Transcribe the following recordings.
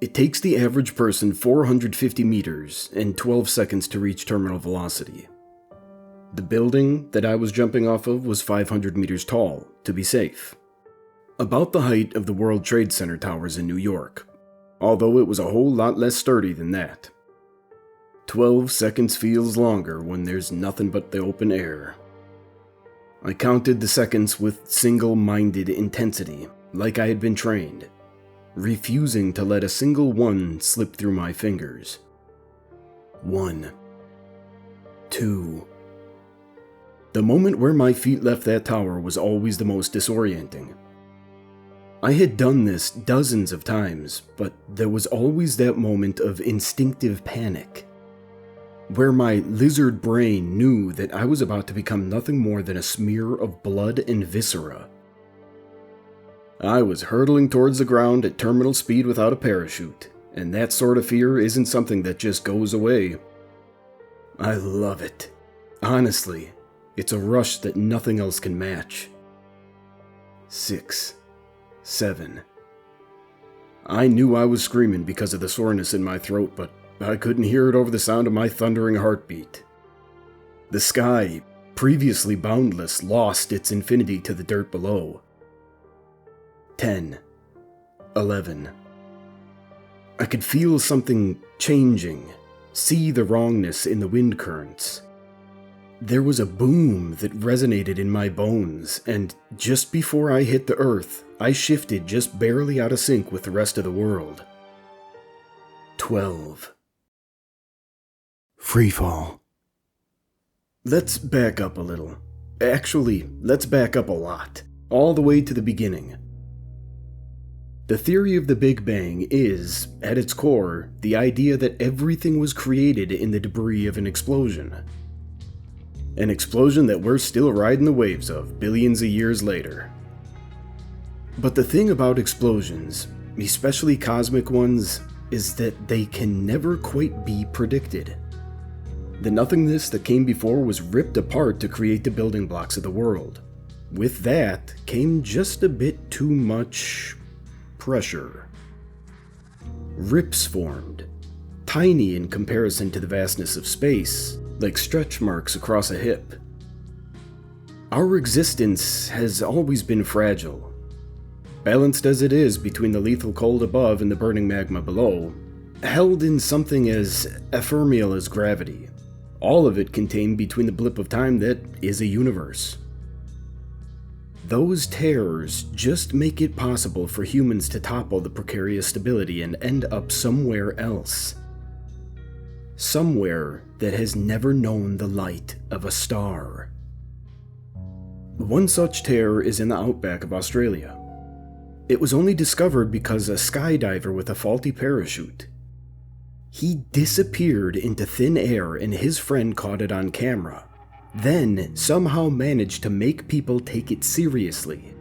It takes the average person 450 meters and 12 seconds to reach terminal velocity. The building that I was jumping off of was 500 meters tall, to be safe. About the height of the World Trade Center towers in New York, although it was a whole lot less sturdy than that. 12 seconds feels longer when there's nothing but the open air. I counted the seconds with single-minded intensity, like I had been trained, refusing to let a single one slip through my fingers. 1, 2. The moment where my feet left that tower was always the most disorienting. I had done this dozens of times, but there was always that moment of instinctive panic, where my lizard brain knew that I was about to become nothing more than a smear of blood and viscera. I was hurtling towards the ground at terminal speed without a parachute, and that sort of fear isn't something that just goes away. I love it. Honestly, it's a rush that nothing else can match. 6, 7. I knew I was screaming because of the soreness in my throat, but I couldn't hear it over the sound of my thundering heartbeat. The sky, previously boundless, lost its infinity to the dirt below. 10, 11. I could feel something changing, see the wrongness in the wind currents. There was a boom that resonated in my bones, and just before I hit the earth, I shifted just barely out of sync with the rest of the world. 12. Freefall. Let's back up a little. Actually, let's back up a lot, all the way to the beginning. The theory of the Big Bang is, at its core, the idea that everything was created in the debris of an explosion. An explosion that we're still riding the waves of billions of years later. But the thing about explosions, especially cosmic ones, is that they can never quite be predicted. The nothingness that came before was ripped apart to create the building blocks of the world. With that came just a bit too much pressure. Rips formed, tiny in comparison to the vastness of space, like stretch marks across a hip. Our existence has always been fragile. Balanced as it is between the lethal cold above and the burning magma below, held in something as ephemeral as gravity, all of it contained between the blip of time that is a universe. Those terrors just make it possible for humans to topple the precarious stability and end up somewhere else. Somewhere that has never known the light of a star. One such terror is in the outback of Australia. It was only discovered because a skydiver with a faulty parachute. He disappeared into thin air and his friend caught it on camera, then somehow managed to make people take it seriously.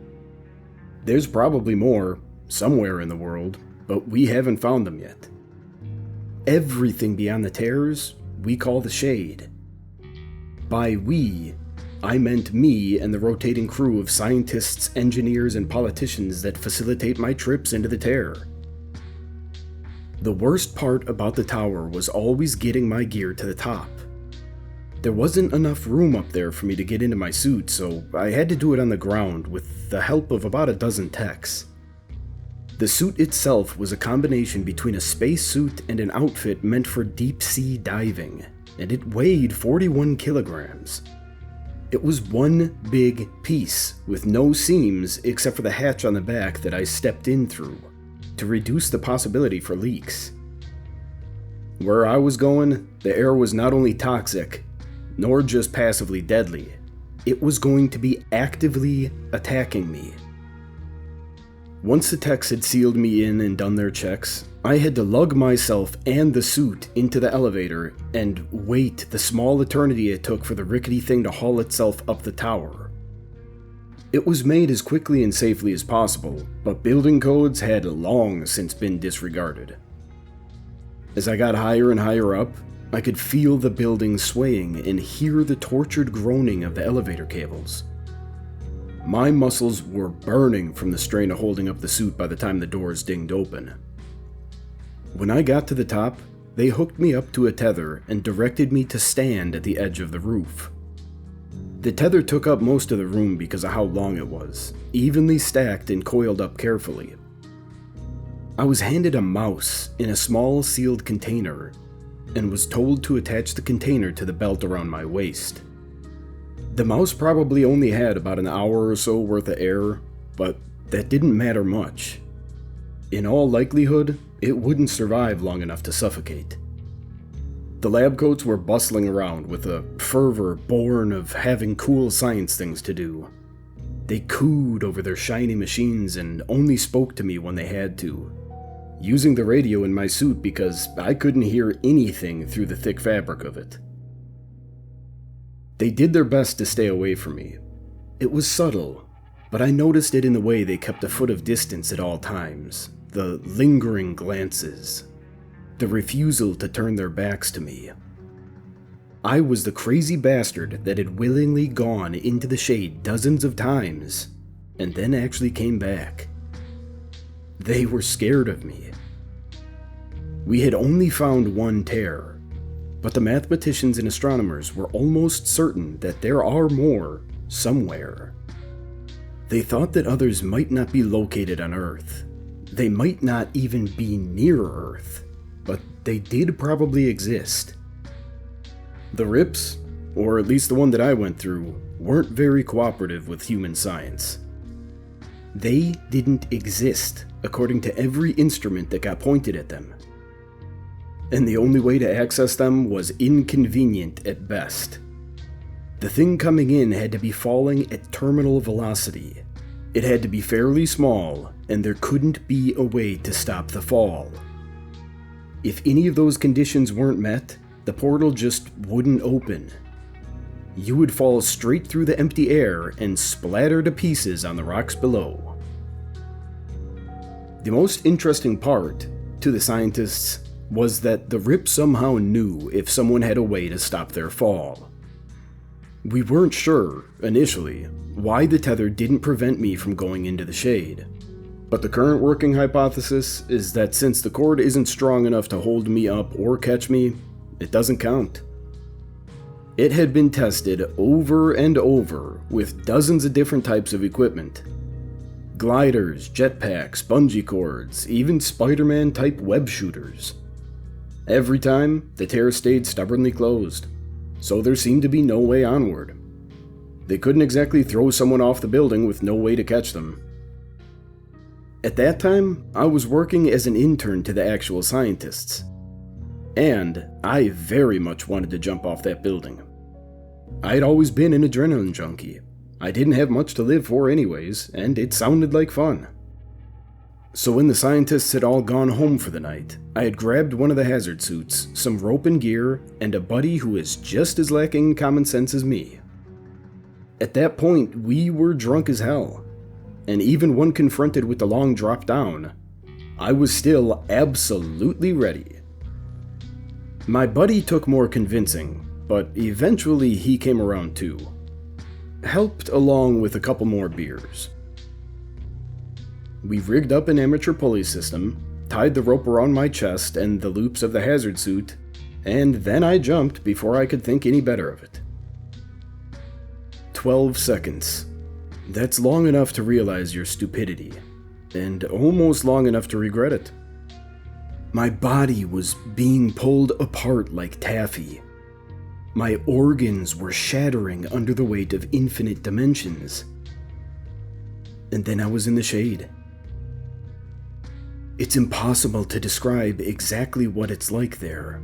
There's probably more, somewhere in the world, but we haven't found them yet. Everything beyond the terrors, we call the shade. By we, I meant me and the rotating crew of scientists, engineers, and politicians that facilitate my trips into the terror. The worst part about the tower was always getting my gear to the top. There wasn't enough room up there for me to get into my suit, so I had to do it on the ground with the help of about a dozen techs. The suit itself was a combination between a spacesuit and an outfit meant for deep-sea diving, and it weighed 41 kilograms. It was one big piece, with no seams except for the hatch on the back that I stepped in through, to reduce the possibility for leaks. Where I was going, the air was not only toxic, nor just passively deadly, it was going to be actively attacking me. Once the techs had sealed me in and done their checks, I had to lug myself and the suit into the elevator and wait the small eternity it took for the rickety thing to haul itself up the tower. It was made as quickly and safely as possible, but building codes had long since been disregarded. As I got higher and higher up, I could feel the building swaying and hear the tortured groaning of the elevator cables. My muscles were burning from the strain of holding up the suit by the time the doors dinged open. When I got to the top, they hooked me up to a tether and directed me to stand at the edge of the roof. The tether took up most of the room because of how long it was, evenly stacked and coiled up carefully. I was handed a mouse in a small sealed container and was told to attach the container to the belt around my waist. The mouse probably only had about an hour or so worth of air, but that didn't matter much. In all likelihood, it wouldn't survive long enough to suffocate. The lab coats were bustling around with a fervor born of having cool science things to do. They cooed over their shiny machines and only spoke to me when they had to, using the radio in my suit because I couldn't hear anything through the thick fabric of it. They did their best to stay away from me. It was subtle, but I noticed it in the way they kept a foot of distance at all times, the lingering glances, the refusal to turn their backs to me. I was the crazy bastard that had willingly gone into the shade dozens of times, and then actually came back. They were scared of me. We had only found one tear, but the mathematicians and astronomers were almost certain that there are more somewhere. They thought that others might not be located on Earth. They might not even be near Earth, but they did probably exist. The Rips, or at least the one that I went through, weren't very cooperative with human science. They didn't exist, according to every instrument that got pointed at them. And the only way to access them was inconvenient at best. The thing coming in had to be falling at terminal velocity. It had to be fairly small, and there couldn't be a way to stop the fall. If any of those conditions weren't met, the portal just wouldn't open. You would fall straight through the empty air and splatter to pieces on the rocks below. The most interesting part, to the scientists, was that the Rip somehow knew if someone had a way to stop their fall. We weren't sure, initially, why the tether didn't prevent me from going into the shade. But the current working hypothesis is that since the cord isn't strong enough to hold me up or catch me, it doesn't count. It had been tested over and over with dozens of different types of equipment. Gliders, jetpacks, bungee cords, even Spider-Man type web shooters. Every time, the tear stayed stubbornly closed, so there seemed to be no way onward. They couldn't exactly throw someone off the building with no way to catch them. At that time, I was working as an intern to the actual scientists, and I very much wanted to jump off that building. I'd always been an adrenaline junkie. I didn't have much to live for anyways, and it sounded like fun. So when the scientists had all gone home for the night, I had grabbed one of the hazard suits, some rope and gear, and a buddy who is just as lacking in common sense as me. At that point, we were drunk as hell, and even when confronted with the long drop down, I was still absolutely ready. My buddy took more convincing, but eventually he came around too. Helped along with a couple more beers. We rigged up an amateur pulley system, tied the rope around my chest and the loops of the hazard suit, and then I jumped before I could think any better of it. 12 seconds. That's long enough to realize your stupidity, and almost long enough to regret it. My body was being pulled apart like taffy. My organs were shattering under the weight of infinite dimensions. And then I was in the shade. It's impossible to describe exactly what it's like there.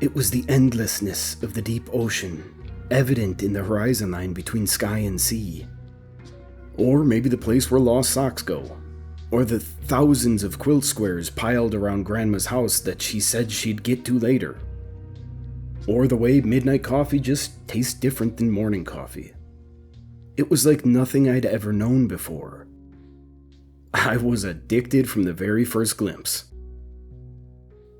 It was the endlessness of the deep ocean, evident in the horizon line between sky and sea. Or maybe the place where lost socks go. Or the thousands of quilt squares piled around Grandma's house that she said she'd get to later. Or the way midnight coffee just tastes different than morning coffee. It was like nothing I'd ever known before. I was addicted from the very first glimpse.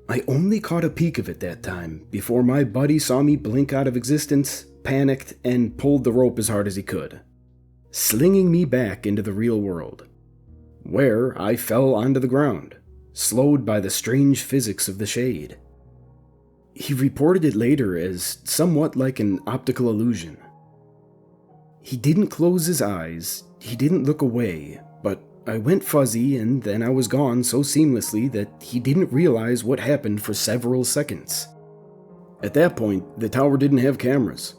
I only caught a peek of it that time before my buddy saw me blink out of existence, panicked, and pulled the rope as hard as he could, slinging me back into the real world, where I fell onto the ground, slowed by the strange physics of the shade. He reported it later as somewhat like an optical illusion. He didn't close his eyes, he didn't look away, but I went fuzzy and then I was gone so seamlessly that he didn't realize what happened for several seconds. At that point, the tower didn't have cameras.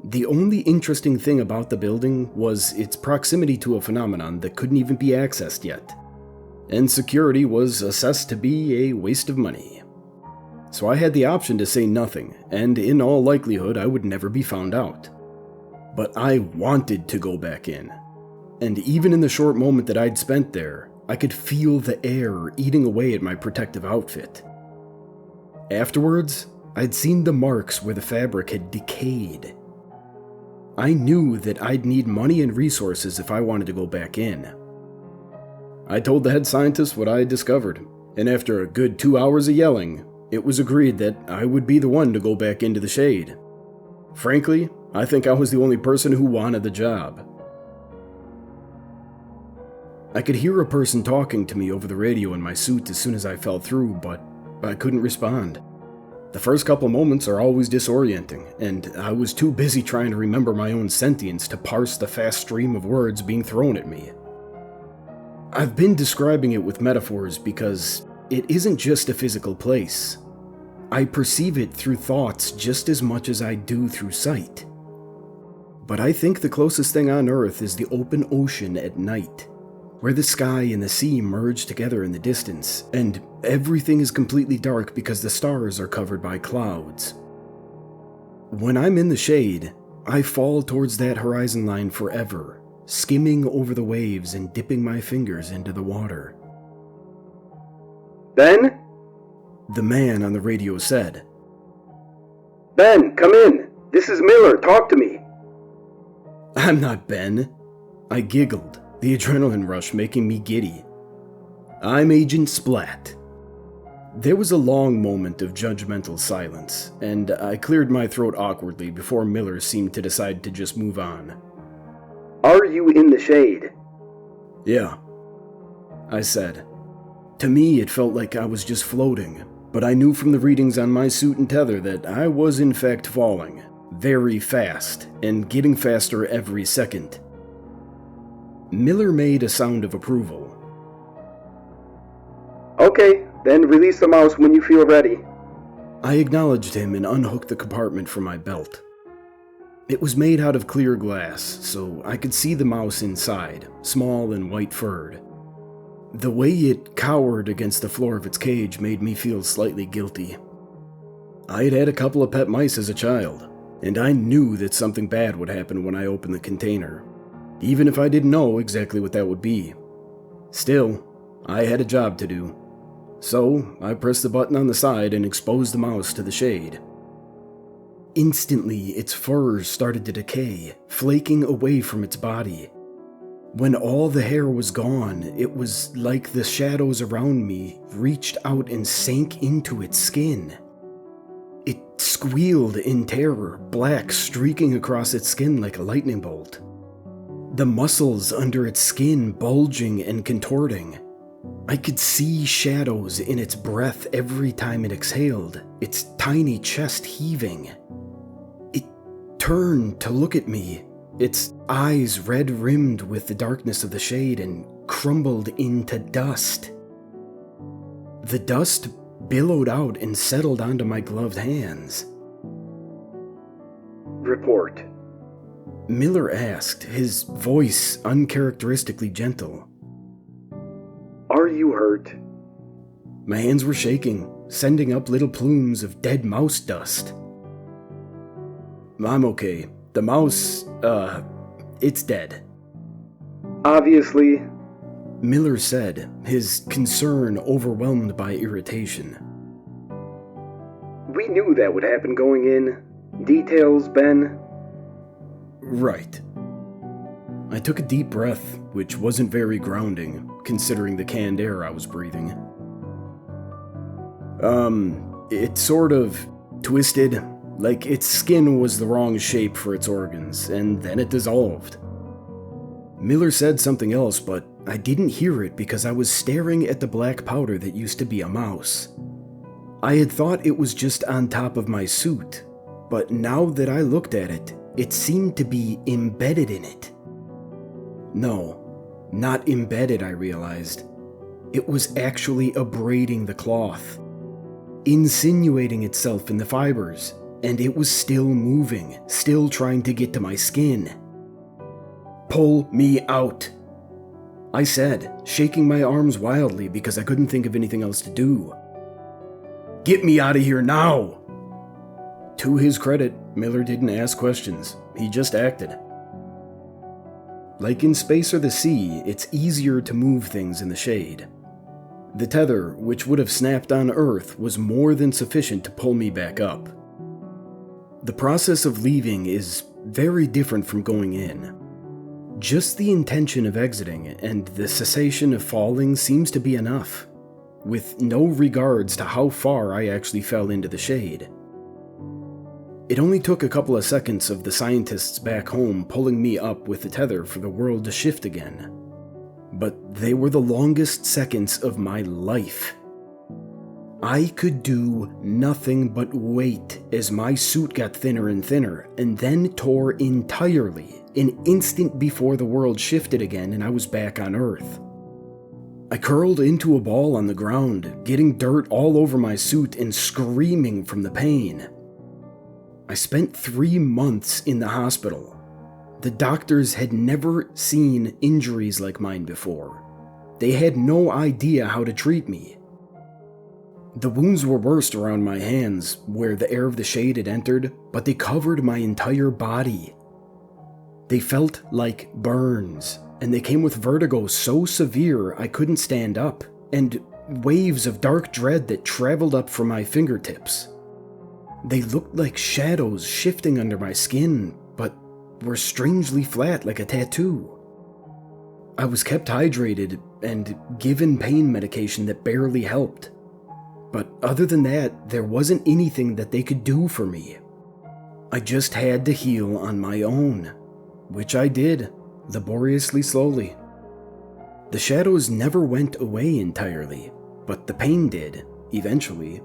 The only interesting thing about the building was its proximity to a phenomenon that couldn't even be accessed yet, and security was assessed to be a waste of money. So I had the option to say nothing, and in all likelihood I would never be found out. But I wanted to go back in, and even in the short moment that I'd spent there, I could feel the air eating away at my protective outfit. Afterwards, I'd seen the marks where the fabric had decayed. I knew that I'd need money and resources if I wanted to go back in. I told the head scientist what I had discovered, and after a good 2 hours of yelling, it was agreed that I would be the one to go back into the shade. Frankly, I think I was the only person who wanted the job. I could hear a person talking to me over the radio in my suit as soon as I fell through, but I couldn't respond. The first couple moments are always disorienting, and I was too busy trying to remember my own sentience to parse the fast stream of words being thrown at me. I've been describing it with metaphors because it isn't just a physical place. I perceive it through thoughts just as much as I do through sight. But I think the closest thing on Earth is the open ocean at night, where the sky and the sea merge together in the distance, and everything is completely dark because the stars are covered by clouds. When I'm in the shade, I fall towards that horizon line forever, skimming over the waves and dipping my fingers into the water. Ben? The man on the radio said. Ben, come in. This is Miller. Talk to me. I'm not Ben. I giggled, the adrenaline rush making me giddy. I'm Agent Splat. There was a long moment of judgmental silence, and I cleared my throat awkwardly before Miller seemed to decide to just move on. Are you in the shade? Yeah, I said. To me, it felt like I was just floating, but I knew from the readings on my suit and tether that I was in fact falling, very fast, and getting faster every second. Miller made a sound of approval. Okay, then release the mouse when you feel ready. I acknowledged him and unhooked the compartment from my belt. It was made out of clear glass, so I could see the mouse inside, small and white-furred. The way it cowered against the floor of its cage made me feel slightly guilty. I had had a couple of pet mice as a child, and I knew that something bad would happen when I opened the container, even if I didn't know exactly what that would be. Still, I had a job to do. So, I pressed the button on the side and exposed the mouse to the shade. Instantly, its fur started to decay, flaking away from its body. When all the hair was gone, it was like the shadows around me reached out and sank into its skin. It squealed in terror, black streaking across its skin like a lightning bolt. The muscles under its skin bulging and contorting. I could see shadows in its breath every time it exhaled, its tiny chest heaving. It turned to look at me, its eyes red-rimmed with the darkness of the shade, and crumbled into dust. The dust billowed out and settled onto my gloved hands. Report. Miller asked, his voice uncharacteristically gentle. Are you hurt? My hands were shaking, sending up little plumes of dead mouse dust. I'm okay. The mouse, it's dead. Obviously. Miller said, his concern overwhelmed by irritation. We knew that would happen going in. Details, Ben? Right. I took a deep breath, which wasn't very grounding, considering the canned air I was breathing. It sort of twisted, like its skin was the wrong shape for its organs, and then it dissolved. Miller said something else, but I didn't hear it because I was staring at the black powder that used to be a mouse. I had thought it was just on top of my suit, but now that I looked at it, it seemed to be embedded in it. No, not embedded, I realized. It was actually abrading the cloth, insinuating itself in the fibers, and it was still moving, still trying to get to my skin. "Pull me out," I said, shaking my arms wildly because I couldn't think of anything else to do. "Get me out of here now!" To his credit, Miller didn't ask questions, he just acted. Like in space or the sea, it's easier to move things in the shade. The tether, which would have snapped on Earth, was more than sufficient to pull me back up. The process of leaving is very different from going in. Just the intention of exiting and the cessation of falling seems to be enough, with no regards to how far I actually fell into the shade. It only took a couple of seconds of the scientists back home pulling me up with the tether for the world to shift again. But they were the longest seconds of my life. I could do nothing but wait as my suit got thinner and thinner, and then tore entirely, an instant before the world shifted again and I was back on Earth. I curled into a ball on the ground, getting dirt all over my suit and screaming from the pain. I spent 3 months in the hospital. The doctors had never seen injuries like mine before. They had no idea how to treat me. The wounds were worst around my hands, where the air of the shade had entered, but they covered my entire body. They felt like burns, and they came with vertigo so severe I couldn't stand up, and waves of dark dread that traveled up from my fingertips. They looked like shadows shifting under my skin, but were strangely flat like a tattoo. I was kept hydrated and given pain medication that barely helped. But other than that, there wasn't anything that they could do for me. I just had to heal on my own, which I did, laboriously slowly. The shadows never went away entirely, but the pain did, eventually.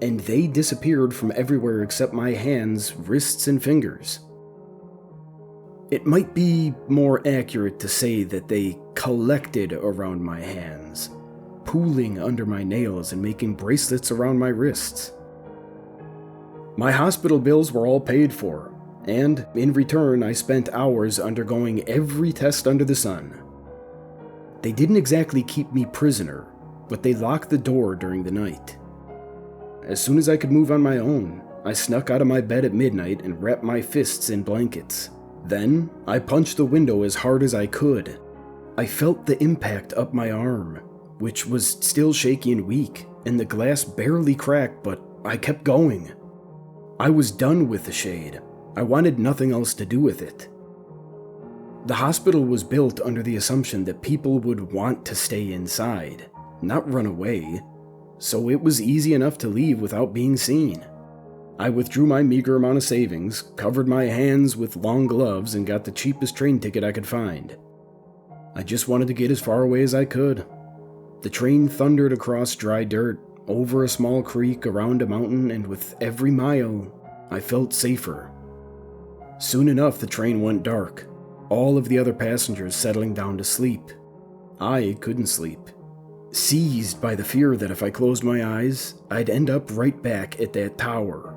And they disappeared from everywhere except my hands, wrists, and fingers. It might be more accurate to say that they collected around my hands, pooling under my nails and making bracelets around my wrists. My hospital bills were all paid for, and in return I spent hours undergoing every test under the sun. They didn't exactly keep me prisoner, but they locked the door during the night. As soon as I could move on my own, I snuck out of my bed at midnight and wrapped my fists in blankets. Then, I punched the window as hard as I could. I felt the impact up my arm, which was still shaky and weak, and the glass barely cracked, but I kept going. I was done with the shade. I wanted nothing else to do with it. The hospital was built under the assumption that people would want to stay inside, not run away, so it was easy enough to leave without being seen. I withdrew my meager amount of savings, covered my hands with long gloves, and got the cheapest train ticket I could find. I just wanted to get as far away as I could. The train thundered across dry dirt, over a small creek, around a mountain, and with every mile, I felt safer. Soon enough, the train went dark, all of the other passengers settling down to sleep. I couldn't sleep, seized by the fear that if I closed my eyes, I'd end up right back at that tower,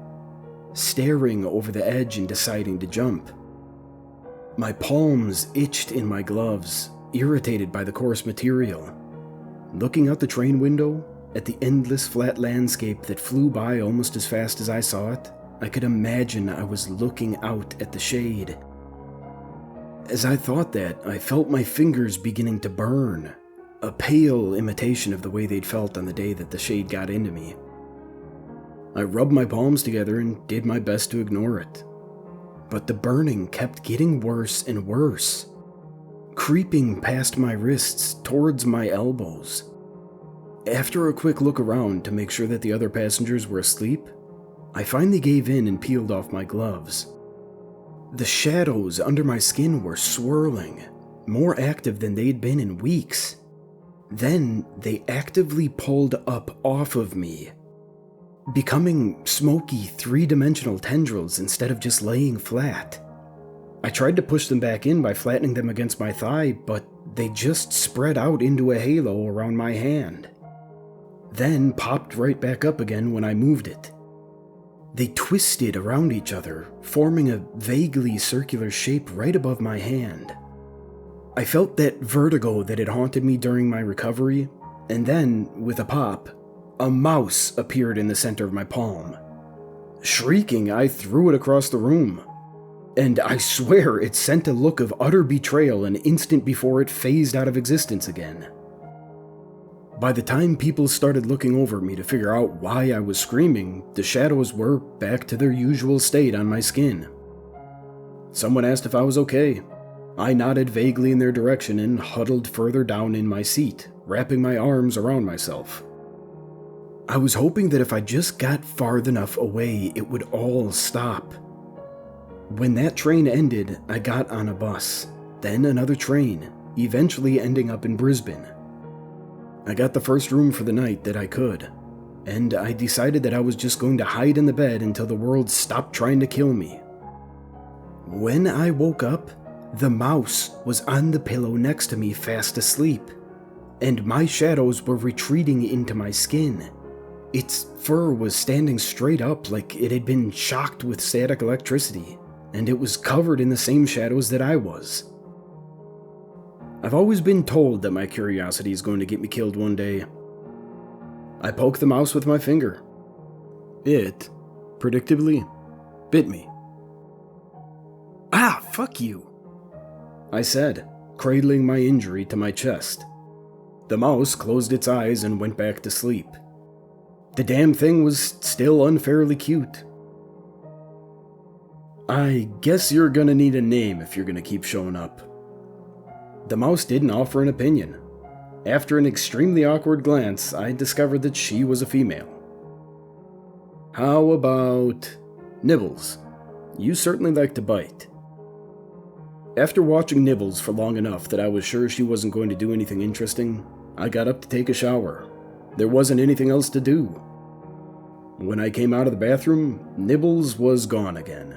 staring over the edge and deciding to jump. My palms itched in my gloves, irritated by the coarse material. Looking out the train window, at the endless flat landscape that flew by almost as fast as I saw it, I could imagine I was looking out at the shade. As I thought that, I felt my fingers beginning to burn, a pale imitation of the way they'd felt on the day that the shade got into me. I rubbed my palms together and did my best to ignore it. But the burning kept getting worse and worse, creeping past my wrists towards my elbows. After a quick look around to make sure that the other passengers were asleep, I finally gave in and peeled off my gloves. The shadows under my skin were swirling, more active than they'd been in weeks. Then they actively pulled up off of me, becoming smoky, three-dimensional tendrils instead of just laying flat. I tried to push them back in by flattening them against my thigh, but they just spread out into a halo around my hand, then popped right back up again when I moved it. They twisted around each other, forming a vaguely circular shape right above my hand. I felt that vertigo that had haunted me during my recovery, and then, with a pop, a mouse appeared in the center of my palm. Shrieking, I threw it across the room, and I swear it sent a look of utter betrayal an instant before it phased out of existence again. By the time people started looking over me to figure out why I was screaming, the shadows were back to their usual state on my skin. Someone asked if I was okay. I nodded vaguely in their direction and huddled further down in my seat, wrapping my arms around myself. I was hoping that if I just got far enough away, it would all stop. When that train ended, I got on a bus, then another train, eventually ending up in Brisbane. I got the first room for the night that I could, and I decided that I was just going to hide in the bed until the world stopped trying to kill me. When I woke up, the mouse was on the pillow next to me fast asleep, and my shadows were retreating into my skin. Its fur was standing straight up like it had been shocked with static electricity, and it was covered in the same shadows that I was. I've always been told that my curiosity is going to get me killed one day. I poked the mouse with my finger. It, predictably, bit me. "Ah, fuck you," I said, cradling my injury to my chest. The mouse closed its eyes and went back to sleep. The damn thing was still unfairly cute. "I guess you're gonna need a name if you're gonna keep showing up." The mouse didn't offer an opinion. After an extremely awkward glance, I discovered that she was a female. "How about Nibbles? You certainly like to bite." After watching Nibbles for long enough that I was sure she wasn't going to do anything interesting, I got up to take a shower. There wasn't anything else to do. When I came out of the bathroom, Nibbles was gone again.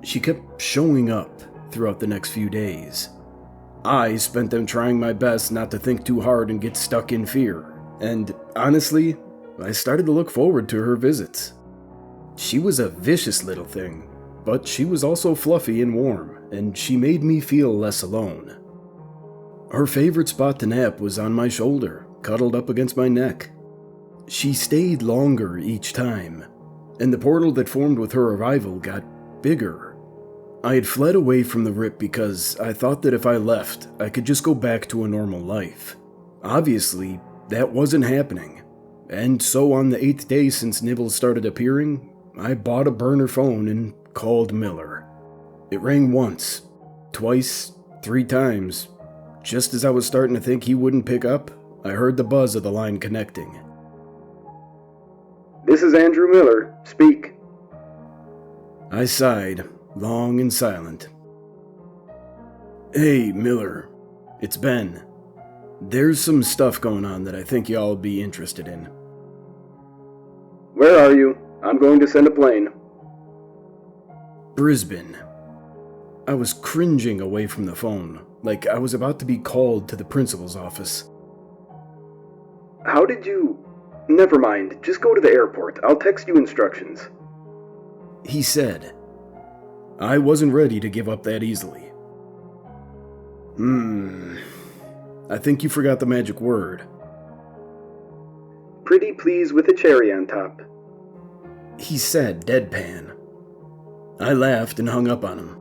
She kept showing up throughout the next few days. I spent them trying my best not to think too hard and get stuck in fear, and honestly, I started to look forward to her visits. She was a vicious little thing, but she was also fluffy and warm, and she made me feel less alone. Her favorite spot to nap was on my shoulder, cuddled up against my neck. She stayed longer each time, and the portal that formed with her arrival got bigger. I had fled away from the Rip because I thought that if I left, I could just go back to a normal life. Obviously, that wasn't happening, and so on the 8th day since Nibbles started appearing, I bought a burner phone and called Miller. It rang once, twice, 3 times. Just as I was starting to think he wouldn't pick up, I heard the buzz of the line connecting. "This is Andrew Miller. Speak." I sighed, long and silent. "Hey, Miller. It's Ben. There's some stuff going on that I think y'all would be interested in." "Where are you? I'm going to send a plane." Brisbane. I was cringing away from the phone, like I was about to be called to the principal's office. "How did you... Never mind, just go to the airport. I'll text you instructions." He said. I wasn't ready to give up that easily. I think you forgot the magic word. "Pretty please with a cherry on top." He said, deadpan. I laughed and hung up on him.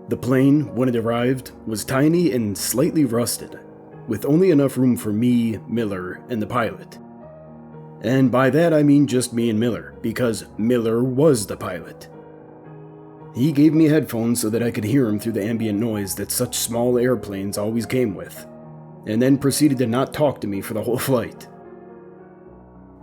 The plane, when it arrived, was tiny and slightly rusted, with only enough room for me, Miller, and the pilot. And by that I mean just me and Miller, because Miller was the pilot. He gave me headphones so that I could hear him through the ambient noise that such small airplanes always came with, and then proceeded to not talk to me for the whole flight.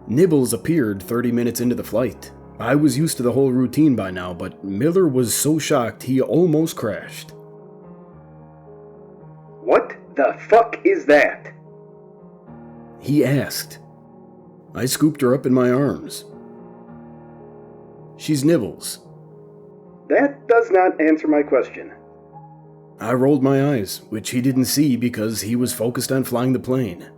Nibbles appeared 30 minutes into the flight. I was used to the whole routine by now, but Miller was so shocked he almost crashed. the fuck is that? He asked. I scooped her up in my arms. She's Nibbles. That does not answer my question. I rolled my eyes, which he didn't see because he was focused on flying the plane.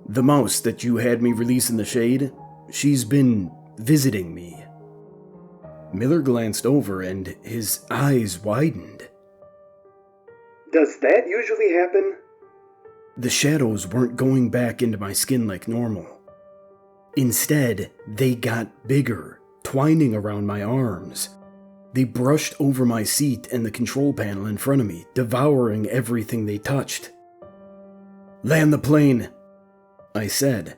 The mouse that you had me release in the shade, she's been visiting me. Miller glanced over and his eyes widened. Does that usually happen? The shadows weren't going back into my skin like normal. Instead, they got bigger, twining around my arms. They brushed over my seat and the control panel in front of me, devouring everything they touched. "Land the plane," I said.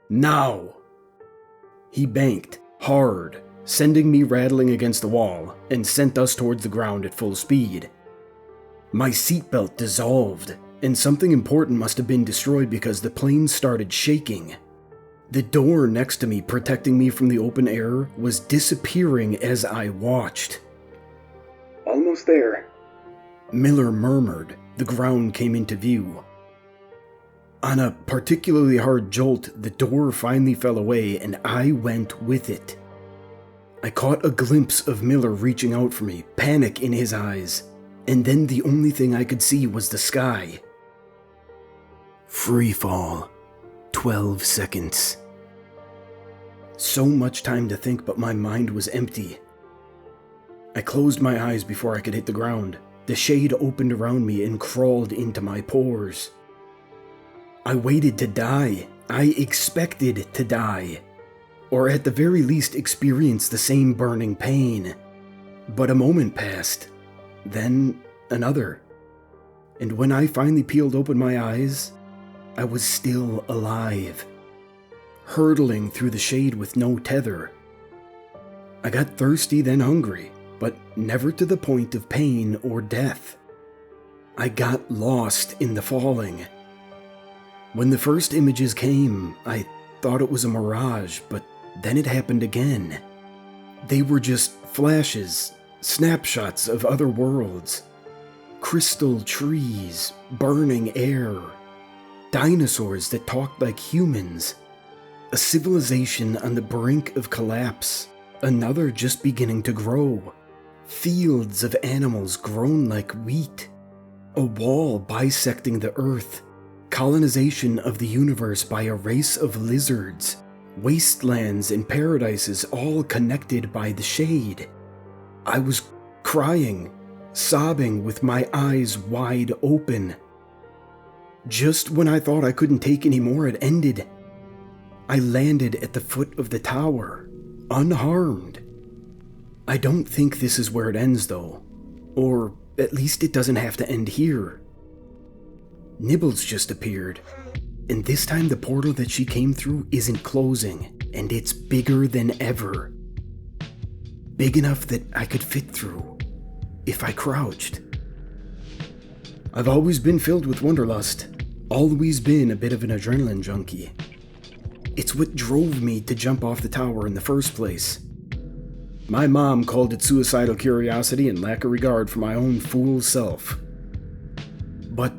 "Now!" He banked, hard, sending me rattling against the wall, and sent us towards the ground at full speed. My seatbelt dissolved, and something important must have been destroyed because the plane started shaking. The door next to me, protecting me from the open air, was disappearing as I watched. Almost there. Miller murmured. The ground came into view. On a particularly hard jolt, the door finally fell away, and I went with it. I caught a glimpse of Miller reaching out for me, panic in his eyes, and then the only thing I could see was the sky. Free fall. 12 seconds. So much time to think, but my mind was empty. I closed my eyes before I could hit the ground. The shade opened around me and crawled into my pores. I waited to die. I expected to die. Or at the very least experience the same burning pain. But a moment passed. Then another. And when I finally peeled open my eyes, I was still alive, hurtling through the shade with no tether. I got thirsty, then hungry, but never to the point of pain or death. I got lost in the falling. When the first images came, I thought it was a mirage, but then it happened again. They were just flashes, snapshots of other worlds. Crystal trees, burning air, dinosaurs that talked like humans, a civilization on the brink of collapse, another just beginning to grow, fields of animals grown like wheat, a wall bisecting the earth, colonization of the universe by a race of lizards, wastelands and paradises all connected by the shade. I was crying, sobbing with my eyes wide open. Just when I thought I couldn't take any more, it ended. I landed at the foot of the tower, unharmed. I don't think this is where it ends, though. Or at least it doesn't have to end here. Nibbles just appeared, and this time the portal that she came through isn't closing, and it's bigger than ever. Big enough that I could fit through, if I crouched. I've always been filled with wanderlust, always been a bit of an adrenaline junkie. It's what drove me to jump off the tower in the first place. My mom called it suicidal curiosity and lack of regard for my own fool self. But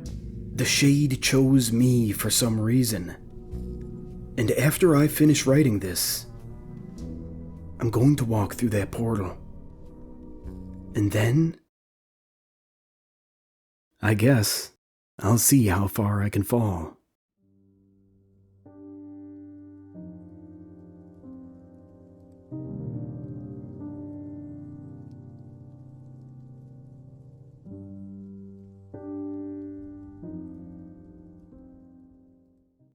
the shade chose me for some reason. And after I finish writing this, I'm going to walk through that portal. And then, I guess I'll see how far I can fall.